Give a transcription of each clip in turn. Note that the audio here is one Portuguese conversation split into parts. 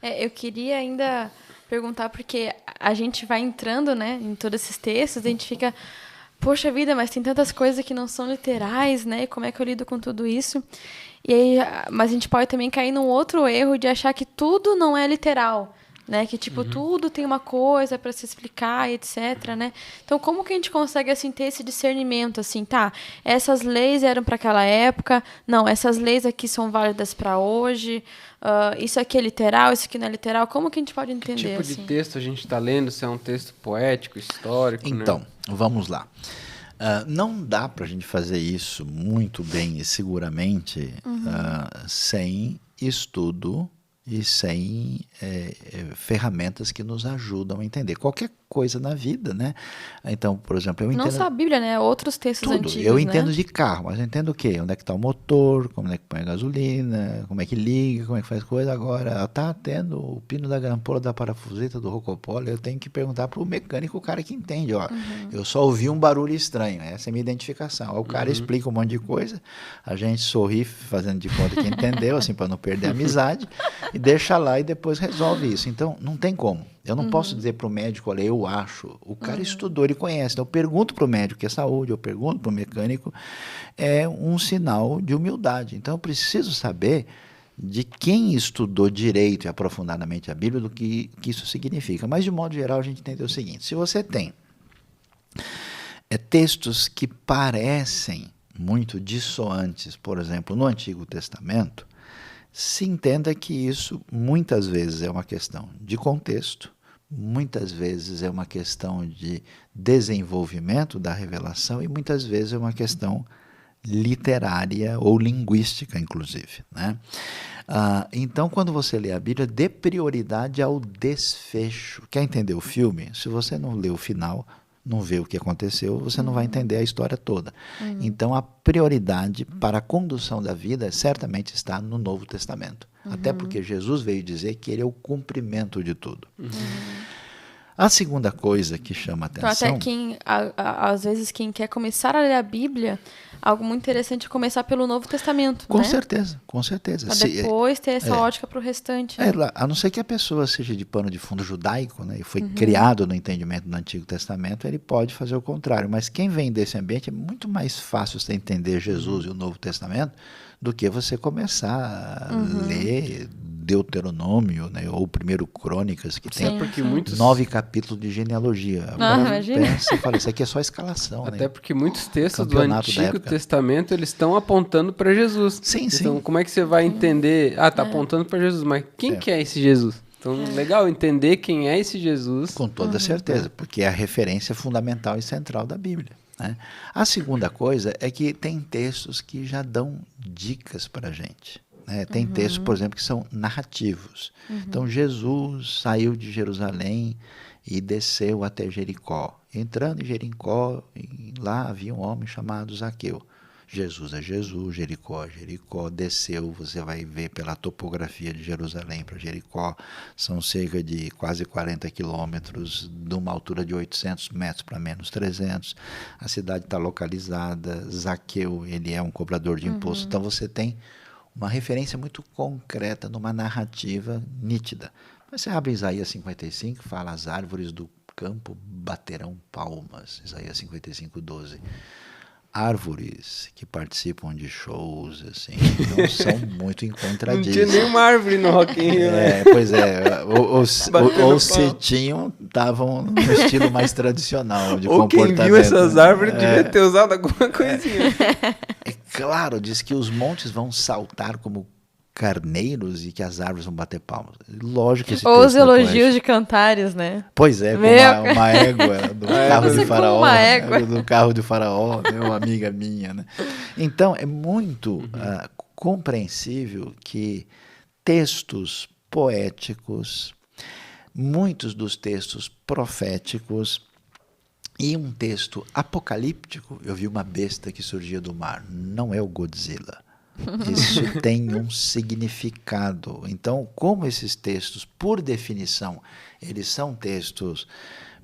Eu queria ainda perguntar, porque a gente vai entrando, né, em todos esses textos, a gente fica, poxa vida, mas tem tantas coisas que não são literais, né? E como é que eu lido com tudo isso? E aí, mas a gente pode também cair num outro erro de achar que tudo não é literal, né? Que, tipo, tudo tem uma coisa para se explicar, etc, né? Então, como que a gente consegue, assim, ter esse discernimento, assim, tá? Essas leis eram para aquela época, não, essas leis aqui são válidas para hoje, isso aqui é literal, isso aqui não é literal. Como que a gente pode Que entender, tipo de assim? texto a gente está lendo? Se é um texto poético, histórico, né? Então, vamos lá. Não dá para a gente fazer isso muito bem e seguramente sem estudo e sem ferramentas que nos ajudam a entender qualquer coisa na vida, né? Então, por exemplo, eu Não entendo só a Bíblia, né? Outros textos tudo. antigos, Eu né? entendo de carro, mas eu entendo o quê? Onde é que está o motor, como é que põe a gasolina, como é que liga, como é que faz coisa. Agora, tá tendo o pino da grampola da parafuseta do rocopolo, eu tenho que perguntar para o mecânico, o cara que entende. Ó, eu só ouvi um barulho estranho, essa é a minha identificação. Aí o cara explica um monte de coisa, a gente sorri fazendo de conta que entendeu, assim, para não perder a amizade, e deixa lá e depois resolve isso. Então, não tem como. Eu não posso dizer para o médico, olha, eu acho. O cara estudou, ele conhece. Então, eu pergunto para o médico que é saúde, eu pergunto para o mecânico, é um sinal de humildade. Então, eu preciso saber de quem estudou direito e aprofundadamente a Bíblia, do que isso significa. Mas, de modo geral, a gente entende o seguinte: se você tem textos que parecem muito dissoantes, por exemplo, no Antigo Testamento, se entenda que isso muitas vezes é uma questão de contexto, muitas vezes é uma questão de desenvolvimento da revelação e muitas vezes é uma questão literária ou linguística, inclusive, né? Então, quando você lê a Bíblia, dê prioridade ao desfecho. Quer entender o filme? Se você não lê o final, não vê o que aconteceu, você não vai entender a história toda. Então, a prioridade para a condução da vida certamente está no Novo Testamento. Até porque Jesus veio dizer que ele é o cumprimento de tudo. A segunda coisa que chama Então, atenção... até às vezes, quem quer começar a ler a Bíblia, algo muito interessante é começar pelo Novo Testamento, Com né? certeza, com certeza. Para depois ter essa ótica para o restante. A não ser que a pessoa seja de pano de fundo judaico, né, e foi criado no entendimento do Antigo Testamento, ele pode fazer o contrário. Mas quem vem desse ambiente, é muito mais fácil você entender Jesus e o Novo Testamento do que você começar a ler Deuteronômio, né, ou primeiro Crônicas, que tem Porque muitos 9 capítulos de genealogia. Imagina. Pensa e fala, isso aqui é só escalação. Até né? porque muitos textos do Campeonato da Antigo época. Testamento, eles estão apontando para Jesus. Sim, sim. Então, como é que você vai entender? Tá apontando para Jesus, mas quem que é esse Jesus? Então, legal entender quem é esse Jesus. Com toda certeza, porque é a referência fundamental e central da Bíblia, né? A segunda coisa é que tem textos que já dão dicas para a gente, né? Tem textos, por exemplo, que são narrativos. Então, Jesus saiu de Jerusalém e desceu até Jericó. Entrando em Jericó, lá havia um homem chamado Zaqueu. Jesus é Jesus, Jericó é Jericó, desceu, você vai ver pela topografia de Jerusalém para Jericó, são cerca de quase 40 quilômetros, de uma altura de 800 metros para menos 300, a cidade está localizada, Zaqueu, ele é um cobrador de imposto, então você tem uma referência muito concreta numa narrativa nítida. Mas você abre Isaías 55, fala, as árvores do campo baterão palmas, Isaías 55, 12. Árvores que participam de shows, assim, não são muito encontradíssimas. Não tinha nenhuma árvore no Rock in Rio, né? Pois é, ou se tinham, estavam no estilo mais tradicional de Ou comportamento. quem viu essas árvores devia ter usado alguma coisinha. É claro, diz que os montes vão saltar como carneiros e que as árvores vão bater palmas. Lógico que esse Ou os texto é elogios poético. de Cantares, né? Pois é, com uma égua do carro de Faraó. Uma égua. Do carro de Faraó, né, uma amiga minha. Né? Então, é muito compreensível que textos poéticos, muitos dos textos proféticos e um texto apocalíptico, eu vi uma besta que surgia do mar, não é o Godzilla. Isso tem um significado. Então, como esses textos, por definição, eles são textos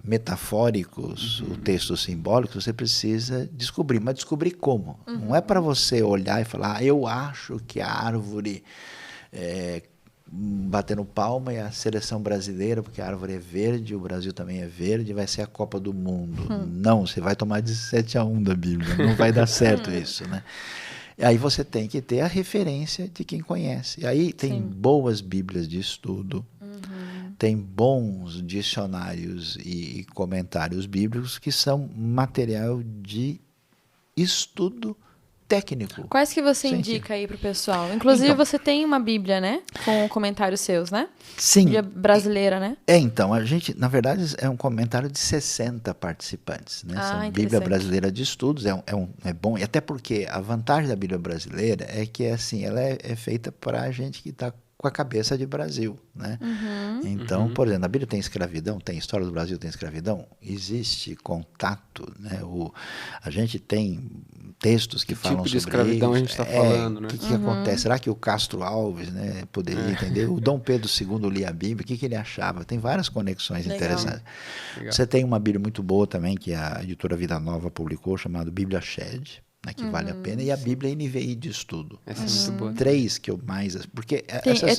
metafóricos, ou textos simbólicos, você precisa descobrir. Mas descobrir como? Não é para você olhar e falar, eu acho que a árvore batendo palma, e a seleção brasileira, porque a árvore é verde, o Brasil também é verde, vai ser a Copa do Mundo. Não, você vai tomar 17-1 da Bíblia, não vai dar certo isso, né? Aí você tem que ter a referência de quem conhece. E aí tem boas bíblias de estudo, tem bons dicionários e comentários bíblicos que são material de estudo técnico. Quais que você indica aí pro pessoal? Inclusive, você tem uma Bíblia, né? Com comentários seus, né? Sim. Bíblia brasileira, né? Então, a gente, na verdade, é um comentário de 60 participantes, né? Essa Bíblia Brasileira de Estudos é bom, e até porque a vantagem da Bíblia Brasileira é que, assim, ela é feita para a gente que está com a cabeça de Brasil, né? Então, por exemplo, a Bíblia tem escravidão, tem história do Brasil, tem escravidão, existe contato, né? A gente tem textos que falam tipo sobre de escravidão isso. A gente está falando, né? O que acontece? Será que o Castro Alves, né, poderia entender? O Dom Pedro II lia a Bíblia, o que ele achava? Tem várias conexões interessantes. Legal. Você tem uma Bíblia muito boa também, que a editora Vida Nova publicou, chamada Bíblia Shed, né, que vale a pena, e a Bíblia NVI de estudo. Essa é muito boa. 3 que eu mais... Porque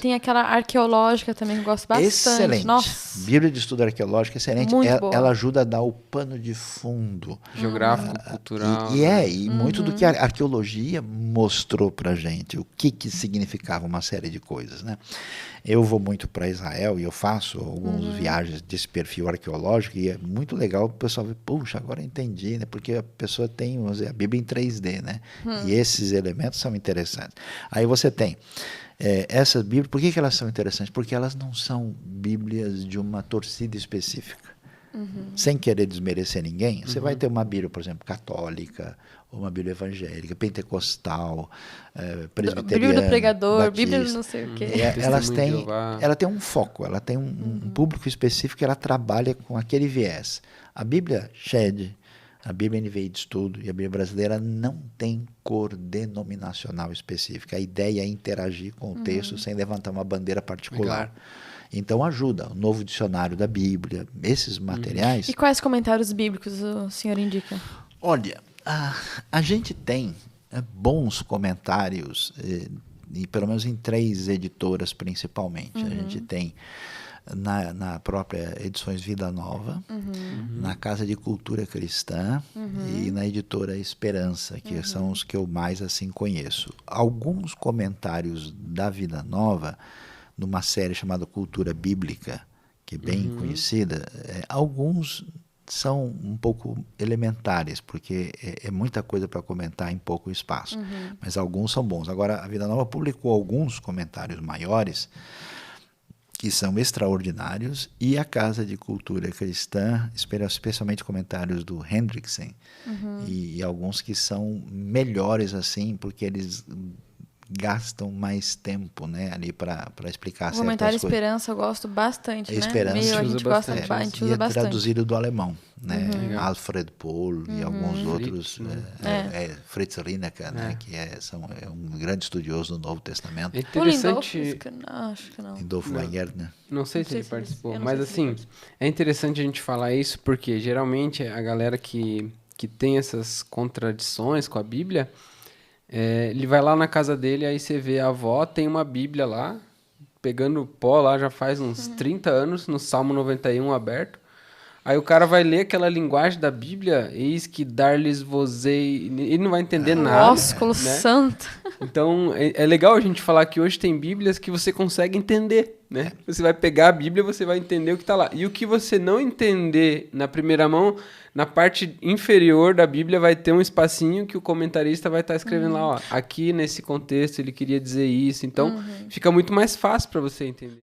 tem aquela arqueológica também que eu gosto bastante. Excelente. Nossa. Bíblia de estudo arqueológico, excelente. Ela ajuda a dar o pano de fundo. Geográfico, cultural. E muito do que a arqueologia mostrou pra gente, o que significava uma série de coisas, né? Eu vou muito para Israel e eu faço algumas viagens desse perfil arqueológico, e é muito legal o pessoal ver, puxa, agora eu entendi, né? Porque a pessoa tem, vamos dizer, a Bíblia em 3D, né? E esses elementos são interessantes. Aí você tem essas Bíblias, por que elas são interessantes? Porque elas não são Bíblias de uma torcida específica. Sem querer desmerecer ninguém, você vai ter uma Bíblia, por exemplo, católica, uma Bíblia evangélica, pentecostal, presbiteriana, Bíblia do pregador, batista. Bíblia do não sei o quê. Ela tem um foco, ela tem um público específico que ela trabalha com aquele viés. A Bíblia Shed, a Bíblia NVI de Estudo e a Bíblia Brasileira não tem cor denominacional específica. A ideia é interagir com o texto sem levantar uma bandeira particular. Legal. Então ajuda, o novo dicionário da Bíblia, esses materiais... E quais comentários bíblicos o senhor indica? Olha, a gente tem bons comentários, e pelo menos em 3 editoras principalmente. A gente tem na própria Edições Vida Nova, na Casa de Cultura Cristã e na editora Esperança, que são os que eu mais assim conheço. Alguns comentários da Vida Nova, numa série chamada Cultura Bíblica, que é bem conhecida, alguns são um pouco elementares, porque é muita coisa para comentar em pouco espaço, mas alguns são bons. Agora, a Vida Nova publicou alguns comentários maiores que são extraordinários, e a Casa de Cultura Cristã, especialmente comentários do Hendrickson, e alguns que são melhores assim, porque eles gastam mais tempo, né, ali para explicar certas coisas. O comentário Esperança eu gosto bastante, Esperança, né? A gente gosta, a gente usa bastante. Traduzido do alemão, né? Alfred Pohl e alguns outros, Fritz Rinecker, né, que é um grande estudioso do Novo Testamento. É interessante. Acho que não. Lindolf Weingärtner. Não sei se ele participou, mas assim, é interessante a gente falar isso porque geralmente a galera que tem essas contradições com a Bíblia, ele vai lá na casa dele, aí você vê a avó, tem uma Bíblia lá, pegando pó lá já faz uns 30 anos, no Salmo 91 aberto. Aí o cara vai ler aquela linguagem da Bíblia, eis que dar-lhes-vos-ei, ele não vai entender nada. Ósculo santo. Então, é legal a gente falar que hoje tem Bíblias que você consegue entender, né? Você vai pegar a Bíblia, você vai entender o que está lá. E o que você não entender na primeira mão, na parte inferior da Bíblia vai ter um espacinho que o comentarista vai estar escrevendo lá, ó, aqui nesse contexto ele queria dizer isso. Então, fica muito mais fácil para você entender.